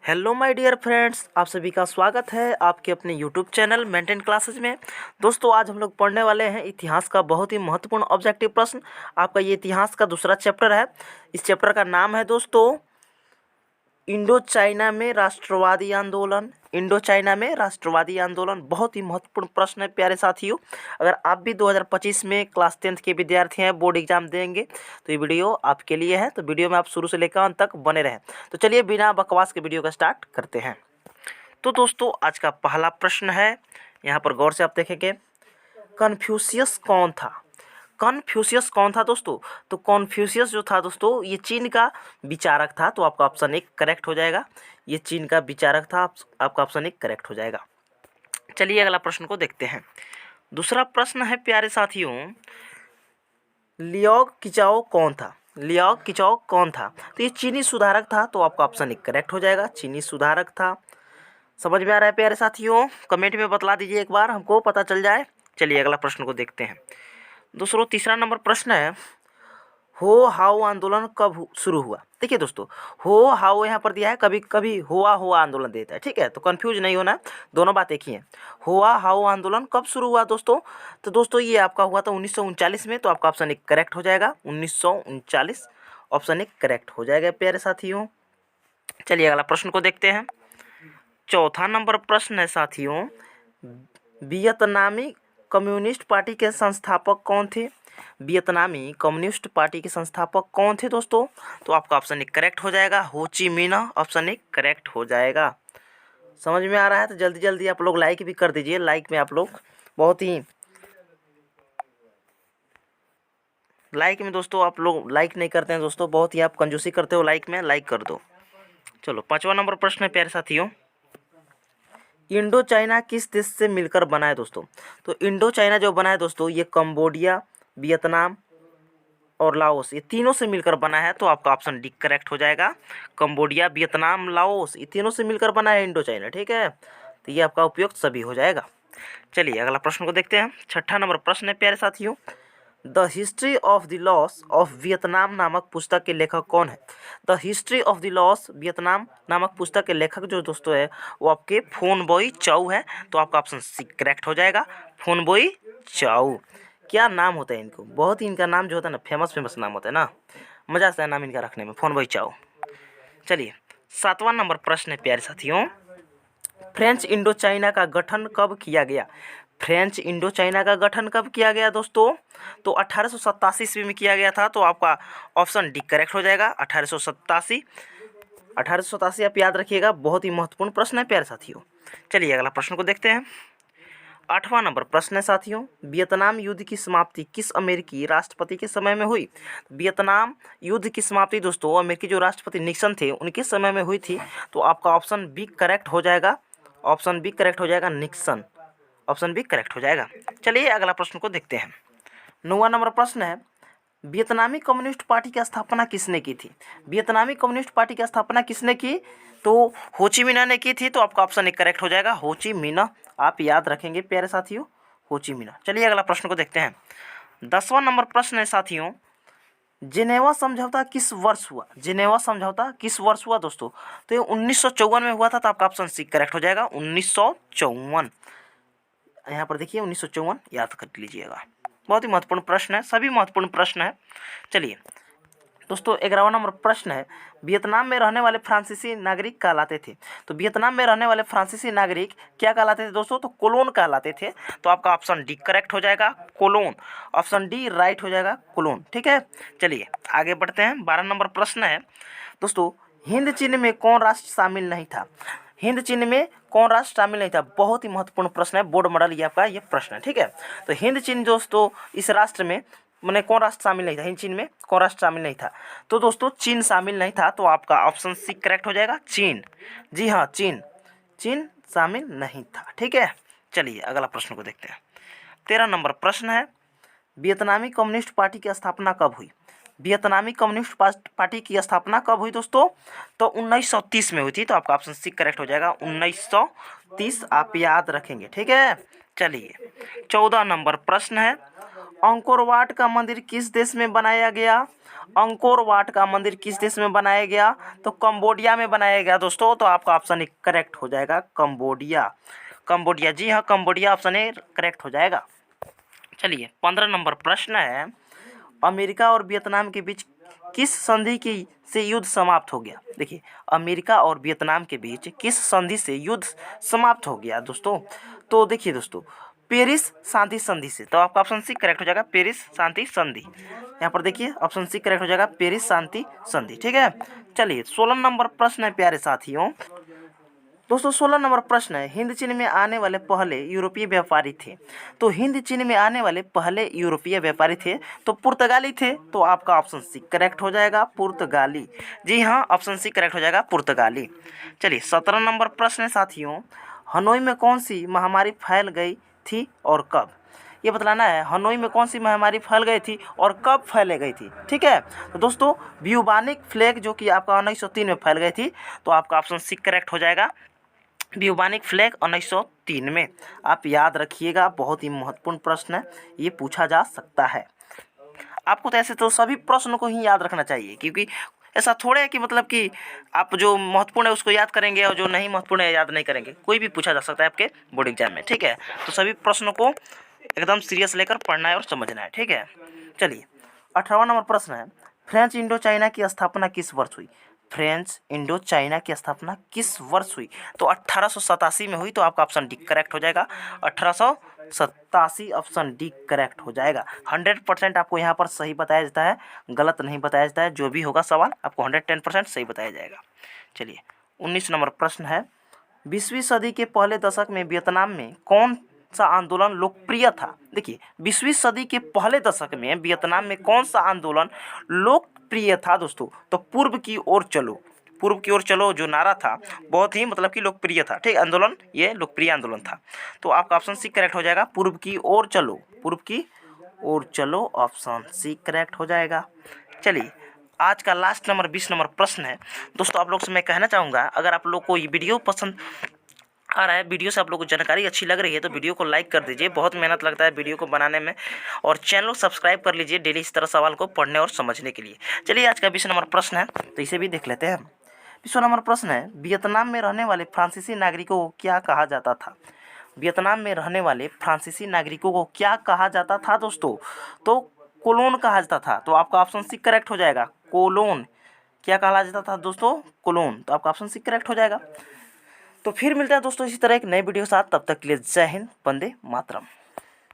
Hello my dear friends, आप सभी का स्वागत है आपके अपने यूट्यूब चैनल मेंटेन क्लासेज में। दोस्तों, आज हम लोग पढ़ने वाले हैं इतिहास का बहुत ही महत्वपूर्ण ऑब्जेक्टिव प्रश्न। आपका ये इतिहास का दूसरा चैप्टर है। इस चैप्टर का नाम है दोस्तों इंडो चाइना में राष्ट्रवादी आंदोलन। इंडो चाइना में राष्ट्रवादी आंदोलन बहुत ही महत्वपूर्ण प्रश्न है प्यारे साथियों। अगर आप भी 2025 में क्लास 10th के विद्यार्थी हैं, बोर्ड एग्जाम देंगे, तो ये वीडियो आपके लिए है। तो वीडियो में आप शुरू से लेकर अंत तक बने रहें। तो चलिए बिना बकवास के वीडियो का स्टार्ट करते हैं। तो दोस्तों, आज का पहला प्रश्न है, यहाँ पर गौर से आप देखेंगे, कन्फ्यूशियस कौन था? कन्फ्यूशियस कौन था दोस्तों? तो कन्फ्यूशियस जो था दोस्तों, ये चीन का विचारक था। तो आपका ऑप्शन एक करेक्ट हो जाएगा। ये चीन का विचारक था, आपका ऑप्शन एक करेक्ट हो जाएगा। चलिए अगला प्रश्न को देखते हैं। दूसरा प्रश्न है प्यारे साथियों, लियाओ किचाओ कौन था? लियाओ किचाओ कौन था? तो ये चीनी सुधारक था। तो आपका ऑप्शन एक करेक्ट हो जाएगा, चीनी सुधारक था। समझ में आ रहा है प्यारे साथियों? कमेंट में बतला दीजिए एक बार, हमको पता चल जाए। चलिए अगला प्रश्न को देखते हैं। दोस्तों, तीसरा नंबर प्रश्न है, हो हाउ आंदोलन कब शुरू हुआ? देखिए दोस्तों, हो हाउ यहाँ पर दिया है, कभी कभी हुआ हुआ आंदोलन देता है, ठीक है? तो कंफ्यूज नहीं होना, दोनों बात एक ही है। हुआ हाउ आंदोलन कब शुरू हुआ दोस्तों? तो दोस्तों ये आपका हुआ था 1939 में। तो आपका ऑप्शन एक करेक्ट हो जाएगा, 1939 ऑप्शन एक करेक्ट हो जाएगा प्यारे साथियों। चलिए अगला प्रश्न को देखते हैं। चौथा नंबर प्रश्न है साथियों, वियतनामी कम्युनिस्ट पार्टी के संस्थापक कौन थे? वियतनामी कम्युनिस्ट पार्टी के संस्थापक कौन थे दोस्तों? तो आपका ऑप्शन एक करेक्ट हो जाएगा, हो ची मिन्ह ऑप्शन एक करेक्ट हो जाएगा। समझ में आ रहा है तो जल्दी जल्दी आप लोग लाइक भी कर दीजिए। लाइक में आप लोग बहुत ही लाइक में दोस्तों आप लोग लाइक नहीं करते हैं दोस्तों, बहुत ही आप कंजूसी करते हो लाइक में, लाइक कर दो। चलो पांचवा नंबर प्रश्न है प्यारे साथियों, इंडो चाइना किस देश से मिलकर बना है दोस्तों? तो इंडो चाइना जो बना है दोस्तों, ये कंबोडिया, वियतनाम और लाओस, ये तीनों से मिलकर बना है। तो आपका ऑप्शन डी करेक्ट हो जाएगा। कंबोडिया, वियतनाम, लाओस, ये तीनों से मिलकर बना है इंडो चाइना, ठीक है? तो ये आपका उपयुक्त सभी हो जाएगा। चलिए अगला प्रश्न को देखते हैं। छठा नंबर प्रश्न है प्यारे साथियों, the history of the loss of Vietnam नामक पुस्तक के लेखक कौन है? The history of the loss Vietnam नामक पुस्तक के लेखक जो दोस्तों है, वो आपके फोन बॉय चाउ है। तो आपका ऑप्शन सी करेक्ट हो जाएगा, फोन बॉय चाउ। क्या नाम होता है इनको, बहुत ही इनका नाम जो होता है ना, फेमस नाम होता है ना, मजा आता है नाम इनका रखने में, फोन बॉय चाउ। चलिए सातवां नंबर प्रश्न है प्यारे साथियों, फ्रेंच इंडो चाइना का गठन कब किया गया? फ्रेंच इंडो चाइना का गठन कब किया गया दोस्तों? तो 1887 ईस्वी में किया गया था। तो आपका ऑप्शन डी करेक्ट हो जाएगा, 1887। 1887 आप याद रखिएगा, बहुत ही महत्वपूर्ण प्रश्न है प्यारे साथियों। चलिए अगला प्रश्न को देखते हैं। आठवां नंबर प्रश्न है साथियों, वियतनाम युद्ध की समाप्ति किस अमेरिकी राष्ट्रपति के समय में हुई? वियतनाम युद्ध की समाप्ति दोस्तों अमेरिकी जो राष्ट्रपति निक्सन थे, उनके समय में हुई थी। तो आपका ऑप्शन बी करेक्ट हो जाएगा, ऑप्शन बी करेक्ट हो जाएगा, निक्सन ऑप्शन बी करेक्ट हो जाएगा। चलिए अगला प्रश्न को देखते हैं। 9वां नंबर प्रश्न है, वियतनामी कम्युनिस्ट पार्टी की स्थापना किसने की थी? वियतनामी कम्युनिस्ट पार्टी की स्थापना किसने की? तो हो ची मिन्ह ने की थी। तो आपका ऑप्शन एक करेक्ट हो जाएगा, हो ची मिन्ह आप याद रखेंगे प्यारे साथियों, हो ची मिन्ह। चलिए अगला प्रश्न को देखते हैं। 10वां नंबर प्रश्न है साथियों, जिनेवा समझौता किस वर्ष हुआ? जिनेवा समझौता किस वर्ष हुआ दोस्तों? तो ये 1954 में हुआ था। तो आपका ऑप्शन सी करेक्ट हो जाएगा, 1954। यहाँ पर देखिए 1954 याद कर लीजिएगा, बहुत ही महत्वपूर्ण प्रश्न है, सभी महत्वपूर्ण प्रश्न है। चलिए दोस्तों 11वां नंबर प्रश्न है, वियतनाम में रहने वाले फ्रांसीसी नागरिक कहलाते थे। तो वियतनाम में रहने वाले फ्रांसीसी नागरिक क्या कहलाते थे दोस्तों? तो कोलोन कहलाते थे। तो आपका ऑप्शन डी करेक्ट हो जाएगा, कोलोन ऑप्शन डी राइट हो जाएगा, कोलोन, ठीक है? चलिए आगे बढ़ते हैं। 12 नंबर प्रश्न है दोस्तों, हिंद चिन्ह में कौन राष्ट्र शामिल नहीं था? हिंद चिन्ह में कौन राष्ट्र शामिल नहीं था? बहुत ही महत्वपूर्ण प्रश्न है, बोर्ड मॉडल ये आपका ये प्रश्न है, ठीक है? तो हिंद चिन्ह दोस्तों इस राष्ट्र में मैंने कौन राष्ट्र शामिल नहीं था? हिंद चिन्ह में कौन राष्ट्र शामिल नहीं था? तो दोस्तों चीन शामिल नहीं था। तो आपका ऑप्शन सी करेक्ट हो जाएगा, चीन। जी हाँ, चीन, चीन शामिल नहीं था, ठीक है? चलिए अगला प्रश्न को देखते हैं। 13 नंबर प्रश्न है, वियतनामी कम्युनिस्ट पार्टी की स्थापना कब हुई? वियतनामी कम्युनिस्ट पार्टी की स्थापना कब हुई दोस्तों? तो 1930 में हुई थी। तो आपका ऑप्शन सी करेक्ट हो जाएगा, 1930 आप याद रखेंगे, ठीक है? चलिए 14 नंबर प्रश्न है, अंकोर वाट का मंदिर किस देश में बनाया गया? अंकोर वाट का मंदिर किस देश में बनाया गया? तो कंबोडिया में बनाया गया दोस्तों। तो आपका ऑप्शन करेक्ट हो जाएगा कंबोडिया। कंबोडिया, जी हाँ, कंबोडिया ऑप्शन ए करेक्ट हो जाएगा। चलिए 15 नंबर प्रश्न है, अमेरिका और वियतनाम के बीच किस संधि की से युद्ध समाप्त हो गया? देखिए, अमेरिका और वियतनाम के बीच किस संधि से युद्ध समाप्त हो गया दोस्तों? तो देखिए दोस्तों, पेरिस शांति संधि से। तो आपका ऑप्शन सी करेक्ट हो जाएगा, पेरिस शांति संधि। यहाँ पर देखिए ऑप्शन सी करेक्ट हो जाएगा, पेरिस शांति संधि। ठीक है। चलिए 16 नंबर प्रश्न है प्यारे साथियों। दोस्तों 16 नंबर प्रश्न है, हिंद चीन में आने वाले पहले यूरोपीय व्यापारी थे। तो हिंद चीन में आने वाले पहले यूरोपीय व्यापारी थे तो पुर्तगाली थे। तो आपका ऑप्शन सी करेक्ट हो जाएगा, पुर्तगाली। जी हाँ, ऑप्शन सी करेक्ट हो जाएगा, पुर्तगाली। चलिए 17 नंबर प्रश्न है साथियों, हनोई में कौन सी महामारी फैल गई थी और कब? ये बतलाना है, हनोई में कौन सी महामारी फैल गई थी और कब फैले गई थी। ठीक है। तो दोस्तों ब्यूबानिक प्लेग जो कि आपका 1903 में फैल गई थी। तो आपका ऑप्शन सी करेक्ट हो जाएगा, ब्यूबानिक प्लेग 1903 में। आप याद रखिएगा, बहुत ही महत्वपूर्ण प्रश्न है, ये पूछा जा सकता है। आपको तो ऐसे तो सभी प्रश्नों को ही याद रखना चाहिए, क्योंकि ऐसा थोड़े है कि मतलब कि आप जो महत्वपूर्ण है उसको याद करेंगे और जो नहीं महत्वपूर्ण है याद नहीं करेंगे। कोई भी पूछा जा सकता है आपके बोर्ड एग्जाम में। ठीक है। तो सभी प्रश्नों को एकदम सीरियस लेकर पढ़ना है और समझना है। ठीक है। चलिए 18वां नंबर प्रश्न है, फ्रेंच इंडो चाइना की स्थापना किस वर्ष हुई? फ्रेंच इंडो चाइना की स्थापना किस वर्ष हुई? तो 1887 में हुई। तो आपका ऑप्शन डी करेक्ट हो जाएगा, 1887 ऑप्शन डी करेक्ट हो जाएगा। 100% आपको यहाँ पर सही बताया जाता है, गलत नहीं बताया जाता है। जो भी होगा सवाल आपको 110% सही बताया जाएगा। चलिए 19 नंबर प्रश्न है, 20वीं सदी के पहले दशक में वियतनाम में कौन सा आंदोलन लोकप्रिय था? देखिए 20वीं सदी के पहले दशक में वियतनाम में कौन सा आंदोलन लोकप्रिय था दोस्तों? तो पूर्व की ओर चलो, पूर्व की ओर चलो जो नारा था बहुत ही मतलब कि लोकप्रिय था। ठीक, आंदोलन ये लोकप्रिय आंदोलन था। तो आपका ऑप्शन सी करेक्ट हो जाएगा, पूर्व की ओर चलो, पूर्व की ओर चलो, ऑप्शन सी करेक्ट हो जाएगा। चलिए आज का लास्ट नंबर 20 नंबर प्रश्न है दोस्तों। आप लोग से मैं कहना चाहूँगा, अगर आप लोग को ये वीडियो पसंद आ रहा है, वीडियो से आप लोगों को जानकारी अच्छी लग रही है, तो वीडियो को लाइक कर दीजिए। बहुत मेहनत लगता है वीडियो को बनाने में। और चैनल को सब्सक्राइब कर लीजिए डेली इस तरह सवाल को पढ़ने और समझने के लिए। चलिए आज का 20 नंबर प्रश्न है, तो इसे भी देख लेते हैं। 20 नंबर प्रश्न है, वियतनाम में रहने वाले फ्रांसीसी नागरिकों को क्या कहा जाता था? वियतनाम में रहने वाले फ्रांसीसी नागरिकों को क्या कहा जाता था दोस्तों? तो कोलोन कहा जाता था। तो आपका ऑप्शन सी करेक्ट हो जाएगा, कोलोन। क्या कहा जाता था दोस्तों? कोलोन। तो आपका ऑप्शन सी करेक्ट हो जाएगा। तो फिर मिलता है दोस्तों इसी तरह एक नए वीडियो के साथ। तब तक के लिए जय हिंद, वंदे मातरम।